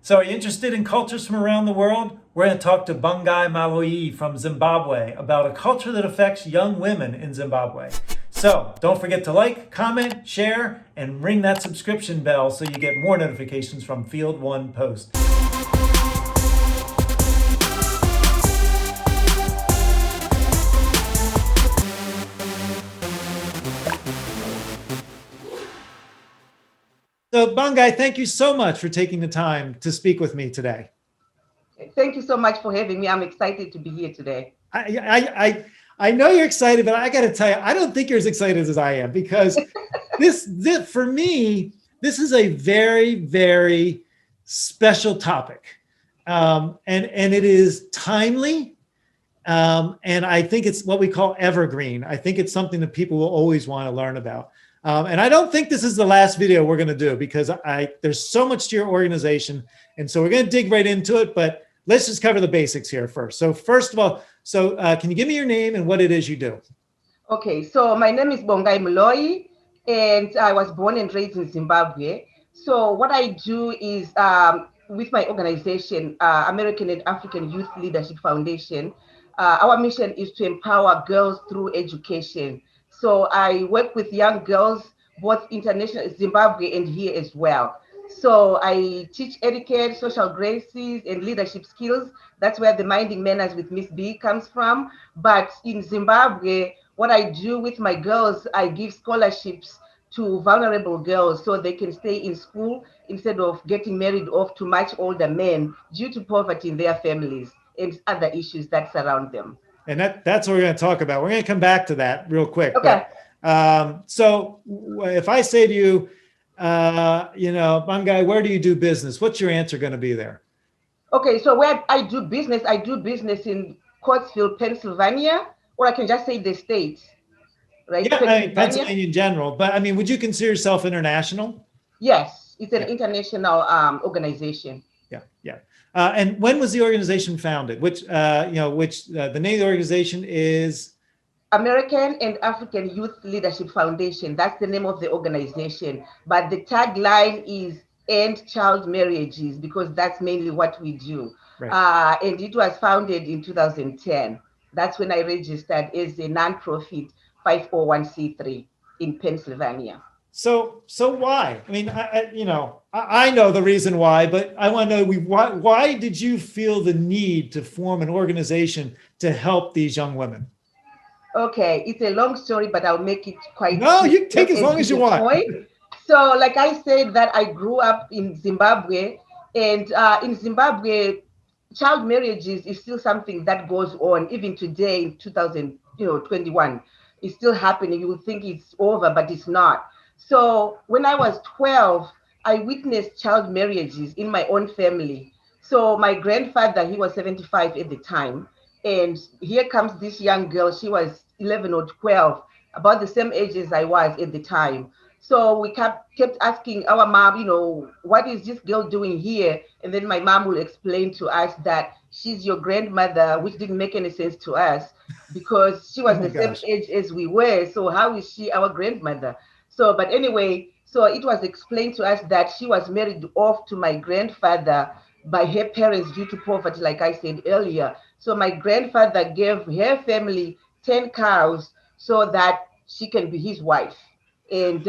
So are you interested in cultures from around the world? We're going to talk to Bongai Mhloyi from Zimbabwe about a culture that affects young women in Zimbabwe. So don't forget to like, comment, share, and ring that subscription bell so you get more notifications from Field One Post. So Bongai, thank you so much for taking the time to speak with me today. Thank you so much for having me. I'm excited to be here today. I know you're excited, but I got to tell you, I don't think you're as excited as I am, because this for me, this is a very, very special topic, and it is timely, and I think it's what we call evergreen. I think it's something that people will always want to learn about. And I don't think this is the last video we're going to do, because there's so much to your organization. And so we're going to dig right into it, but let's just cover the basics here first. So first of all, can you give me your name and what it is you do? Okay, so my name is Bongai Mhloyi, and I was born and raised in Zimbabwe. So what I do is with my organization, American and African Youth Leadership Foundation, our mission is to empower girls through education. So I work with young girls, both international, Zimbabwe and here as well. So I teach etiquette, social graces, and leadership skills. That's where the Minding Manners with Miss B comes from. But in Zimbabwe, what I do with my girls, I give scholarships to vulnerable girls so they can stay in school instead of getting married off to much older men due to poverty in their families and other issues that surround them. And that's what we're going to talk about. We're going to come back to that real quick. Okay. But, so if I say to you, Bongai, where do you do business? What's your answer going to be there? Okay, so where I do business in Coatesville, Pennsylvania, or I can just say the state, right? Yeah, Pennsylvania in general. But I mean, would you consider yourself international? Yes, it's an international organization. Yeah. And when was the organization founded? The name of the organization is American and African Youth Leadership Foundation. That's the name of the organization. But the tagline is End Child Marriages, because that's mainly what we do. Right. And it was founded in 2010. That's when I registered as a nonprofit 501c3 in Pennsylvania. So why? I mean, I know the reason why, but I want to know why did you feel the need to form an organization to help these young women? Okay, it's a long story, but I'll make it quite. No, you can take as long as you want. Point. So, like I said, that I grew up in Zimbabwe, and in Zimbabwe, child marriages is still something that goes on even today in 2021. It's still happening. You would think it's over, but it's not. So when I was 12, I witnessed child marriages in my own family. So my grandfather, he was 75 at the time. And here comes this young girl. She was 11 or 12, about the same age as I was at the time. So we kept asking our mom, what is this girl doing here? And then my mom will explain to us that she's your grandmother, which didn't make any sense to us because she was same age as we were. So how is she our grandmother? So, but anyway, so it was explained to us that she was married off to my grandfather by her parents due to poverty, like I said earlier. So my grandfather gave her family 10 cows so that she can be his wife. And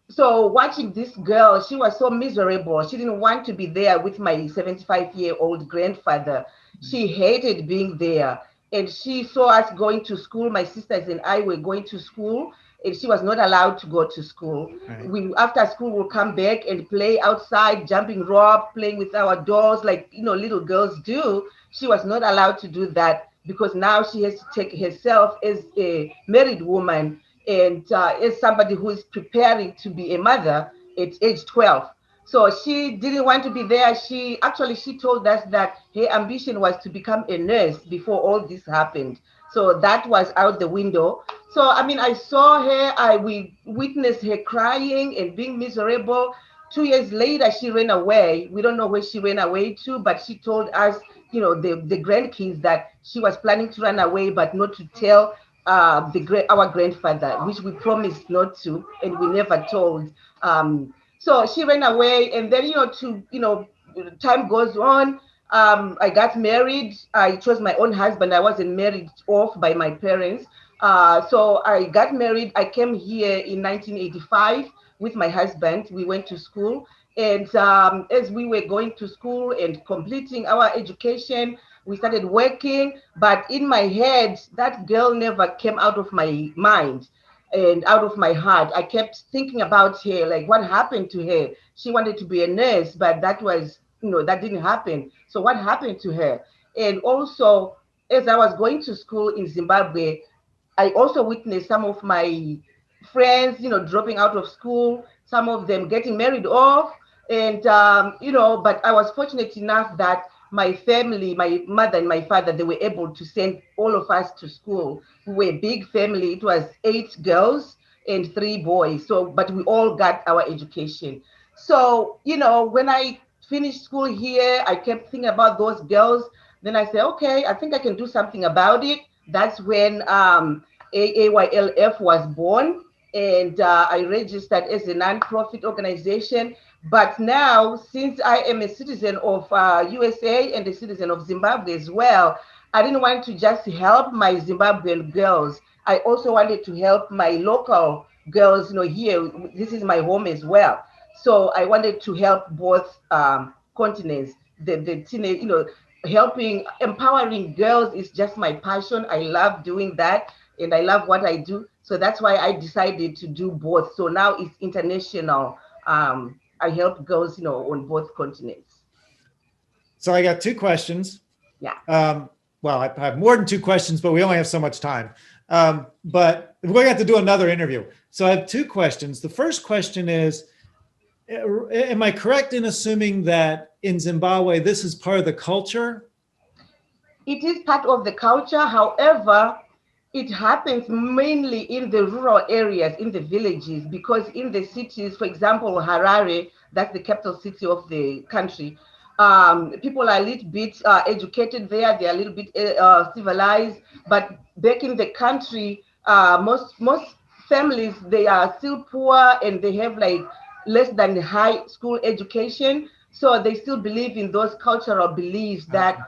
so watching this girl, she was so miserable. She didn't want to be there with my 75-year-old grandfather. She hated being there. And she saw us going to school. My sisters and I were going to school, and she was not allowed to go to school. Right. We, after school, we'll come back and play outside, jumping rope, playing with our dolls like little girls do. She was not allowed to do that because now she has to take herself as a married woman and as somebody who is preparing to be a mother at age 12. So she didn't want to be there. She told us that her ambition was to become a nurse before all this happened. So that was out the window. So, I mean, I saw her, we witnessed her crying and being miserable. 2 years later, she ran away. We don't know where she ran away to, but she told us, the grandkids that she was planning to run away, but not to tell our grandfather, which we promised not to, and we never told. So she ran away, and then time goes on. I got married. I chose my own husband. I wasn't married off by my parents. So I got married. I came here in 1985 with my husband. We went to school. And as we were going to school and completing our education, we started working. But in my head, that girl never came out of my mind and out of my heart. I kept thinking about her, like what happened to her. She wanted to be a nurse, but that was, that didn't happen. So what happened to her? And also, as I was going to school in Zimbabwe, I also witnessed some of my friends, dropping out of school, some of them getting married off. And, but I was fortunate enough that my family, my mother and my father, they were able to send all of us to school. We were a big family. It was 8 girls and 3 boys. So, but we all got our education. So, when I finished school here, I kept thinking about those girls. Then I said, okay, I think I can do something about it. That's when AAYLF was born, and I registered as a non-profit organization. But now, since I am a citizen of USA and a citizen of Zimbabwe as well, I didn't want to just help my Zimbabwean girls. I also wanted to help my local girls. Here, this is my home as well. So I wanted to help both continents. The teenage, helping, empowering girls is just my passion. I love doing that, and I love what I do. So that's why I decided to do both. So now it's international. I help girls, on both continents. So I got 2 questions. Yeah. Well, I have more than 2 questions, but we only have so much time. But we're going to have to do another interview. So I have 2 questions. The first question is, am I correct in assuming that in Zimbabwe, this is part of the culture? It is part of the culture. However, it happens mainly in the rural areas, in the villages, because in the cities, for example, Harare, that's the capital city of the country, people are a little bit educated there, they're a little bit civilized, but back in the country, most families, they are still poor and they have like less than high school education. So they still believe in those cultural beliefs that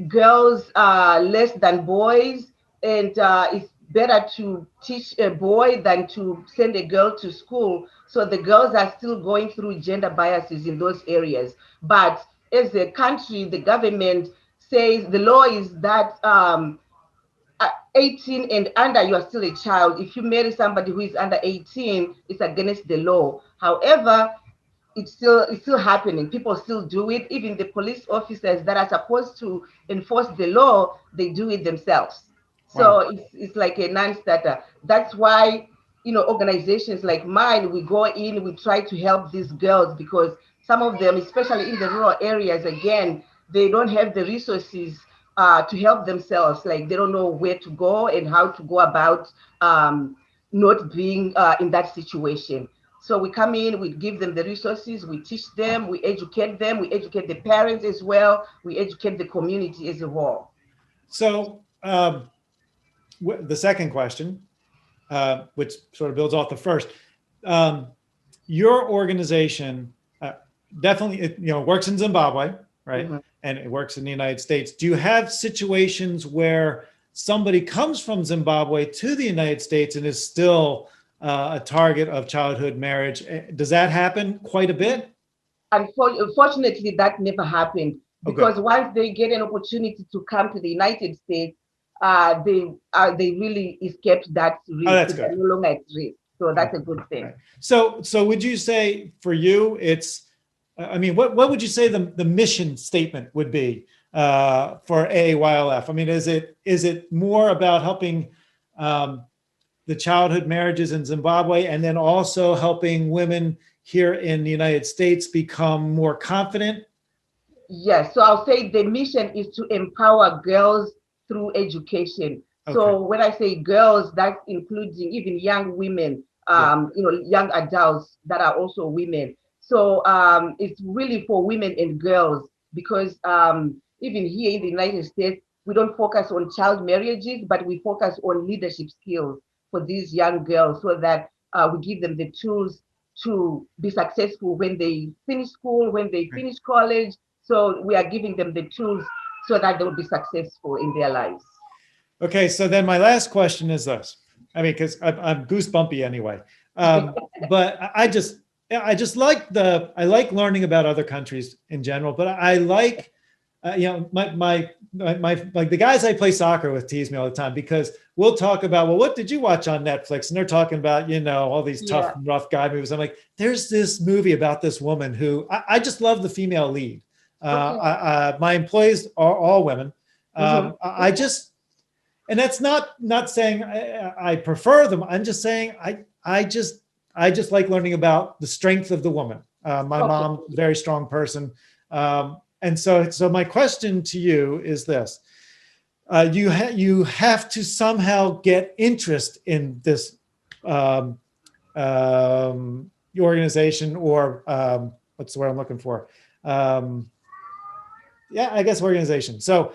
girls are less than boys, and it's better to teach a boy than to send a girl to school. So the girls are still going through gender biases in those areas. But as a country, the government says the law is that 18 and under, you are still a child. If you marry somebody who is under 18, it's against the law. However, it's still happening. People still do it. Even the police officers that are supposed to enforce the law, they do it themselves. So Wow. it's like a non-starter. That's why, organizations like mine, we go in, we try to help these girls, because some of them, especially in the rural areas, again, they don't have the resources to help themselves. Like they don't know where to go and how to go about not being in that situation. So we come in, we give them the resources, we teach them, we educate the parents as well, we educate the community as a whole. So the second question, which sort of builds off the first, your organization definitely works in Zimbabwe, right? Mm-hmm. And it works in the United States. Do you have situations where somebody comes from Zimbabwe to the United States and is still a target of childhood marriage? Does that happen quite a bit? Unfortunately, that never happened, because once they get an opportunity to come to the United States, they really escaped that risk. Oh, that's good. They're no longer at risk. So that's a good thing. Right. So would you say for you, it's, I mean, what would you say the mission statement would be for AAYLF? I mean, is it more about helping the childhood marriages in Zimbabwe, and then also helping women here in the United States become more confident? Yes. So I'll say the mission is to empower girls through education. Okay. So when I say girls, that's including even young women, young adults that are also women. So it's really for women and girls, because even here in the United States, we don't focus on child marriages, but we focus on leadership skills for these young girls, so that we give them the tools to be successful when they finish school, when they finish college. So we are giving them the tools so that they will be successful in their lives. Okay, so then my last question is this. I mean, because I'm goosebumpy anyway. But I just like I like learning about other countries in general. But I like, you know, my like the guys I play soccer with tease me all the time because we'll talk about, well, what did you watch on Netflix? And they're talking about, you know, all these tough, rough guy movies. I'm like, there's this movie about this woman who I just love the female lead. My employees are all women. I just, and that's not saying I prefer them. I'm just saying I just like learning about the strength of the woman. My mom, very strong person. And so my question to you is this. You have to somehow get interest in this organization or what's the word I'm looking for? Yeah, I guess organization. So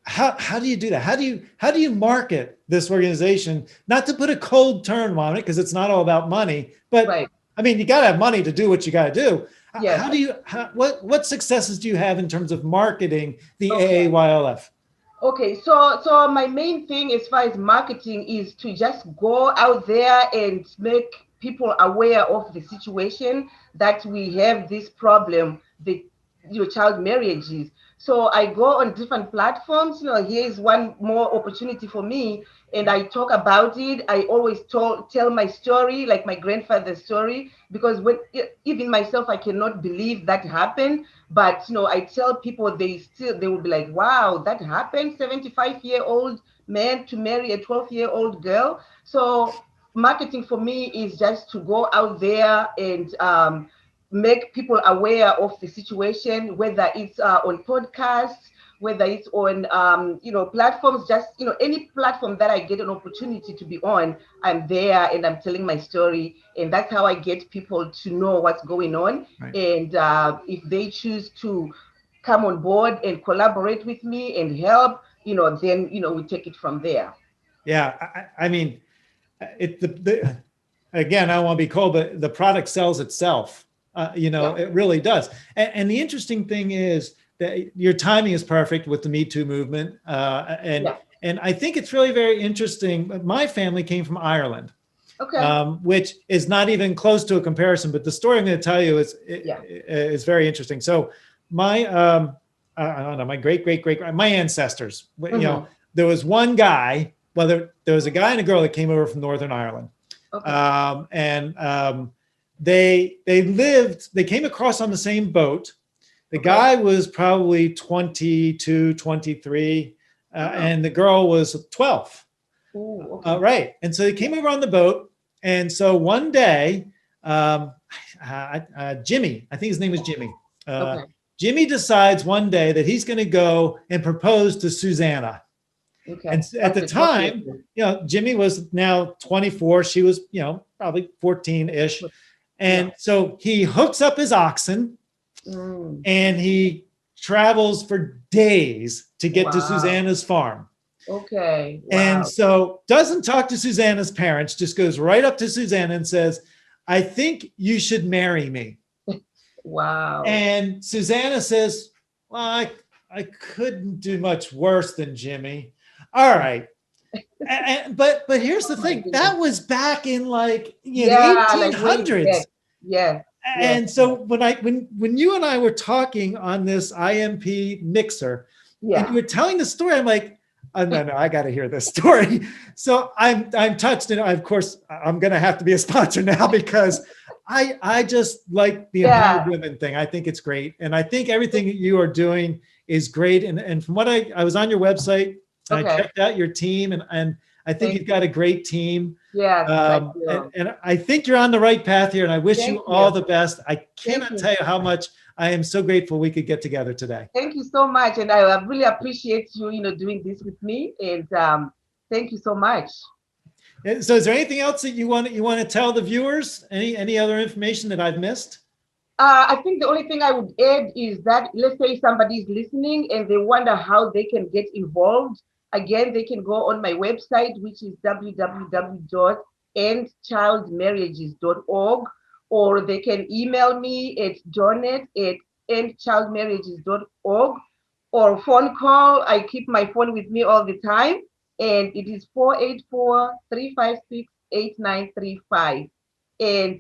how do you do that? How do you market this organization? Not to put a cold term on it because it's not all about money, but I mean, you got to have money to do what you got to do. How do you, what successes do you have in terms of marketing the AAYLF? Okay, so my main thing as far as marketing is to just go out there and make people aware of the situation that we have this problem, the child marriages. So I go on different platforms. Here's one more opportunity for me, and I talk about it. I always tell my story, like my grandfather's story, because even myself, I cannot believe that happened. But I tell people, they will be like, wow, that happened. 75-year-old man to marry a 12-year-old girl. So marketing for me is just to go out there and make people aware of the situation, whether it's on podcasts, whether it's on platforms, just any platform that I get an opportunity to be on, I'm there and I'm telling my story, and that's how I get people to know what's going on. And if they choose to come on board and collaborate with me and help, then we take it from there. Yeah, I mean, again, I don't want to be cold, but the product sells itself. It really does. And the interesting thing is that your timing is perfect with the Me Too movement. And I think it's really very interesting. My family came from Ireland, which is not even close to a comparison. But the story I'm going to tell you is very interesting. So my, I don't know, my my ancestors, there was one guy, there was a guy and a girl that came over from Northern Ireland. They came across on the same boat. The guy was probably 22, 23, and the girl was 12. Right. And so they came over on the boat. And so one day, Jimmy, I think his name was Jimmy. Jimmy decides one day that he's going to go and propose to Susanna. And at the time, Jimmy was now 24. She was, probably 14-ish. And so he hooks up his oxen and he travels for days to get to Susanna's farm. And so doesn't talk to Susanna's parents, just goes right up to Susanna and says, I think you should marry me. And Susanna says, well, I couldn't do much worse than Jimmy. All right. But here's the thing. That was back in the 1800s. And so when you and I were talking on this IMP mixer, and you were telling the story, I'm like, oh, no, I got to hear this story. So I'm touched, and of course I'm going to have to be a sponsor now because I just like the empowered women thing. I think it's great, and I think everything you are doing is great. And from what I was on your website, I checked out your team, and I think you've got a great team. And I think you're on the right path here, and I wish you all the best. I cannot tell you how much I am so grateful we could get together today. Thank you so much, and I really appreciate you, doing this with me, and thank you so much. So is there anything else that you want to tell the viewers? Any other information that I've missed? I think the only thing I would add is that, let's say somebody is listening and they wonder how they can get involved. Again, they can go on my website, which is www.endchildmarriages.org, or they can email me at donate@endchildmarriages.org, or phone call. I keep my phone with me all the time, and it is 484-356-8935. And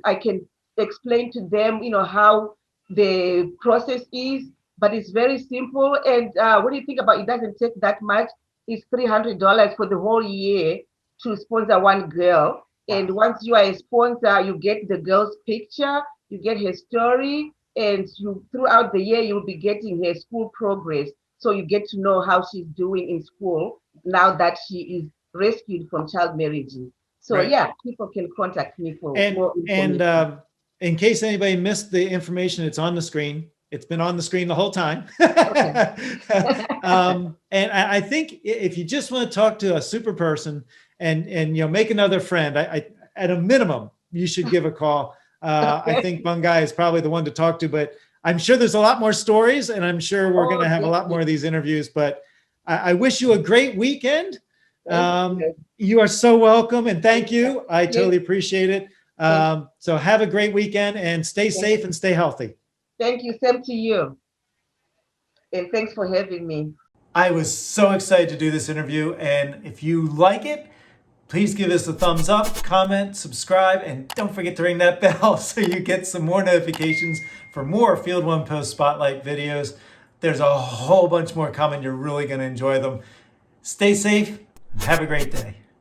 I can explain to them, how the process is, but it's very simple. And when you think about it, doesn't take that much. It's $300 for the whole year to sponsor one girl. And once you are a sponsor, you get the girl's picture, you get her story, and you throughout the year you'll be getting her school progress. So you get to know how she's doing in school now that she is rescued from child marriages. So Right. yeah, people can contact me for more information. And in case anybody missed the information, it's on the screen. It's been on the screen the whole time. And I think if you just want to talk to a super person and make another friend, I at a minimum you should give a call. I think Bongai is probably the one to talk to, but I'm sure there's a lot more stories, and I'm sure we're going to have a lot more of these interviews. But I wish you a great weekend. You are so welcome, and thank you. I totally appreciate it. So have a great weekend and stay safe and stay healthy. Thank you. Same to you. And thanks for having me. I was so excited to do this interview. And if you like it, please give us a thumbs up, comment, subscribe, and don't forget to ring that bell so you get some more notifications for more Field One Post Spotlight videos. There's a whole bunch more coming. You're really going to enjoy them. Stay safe and have a great day.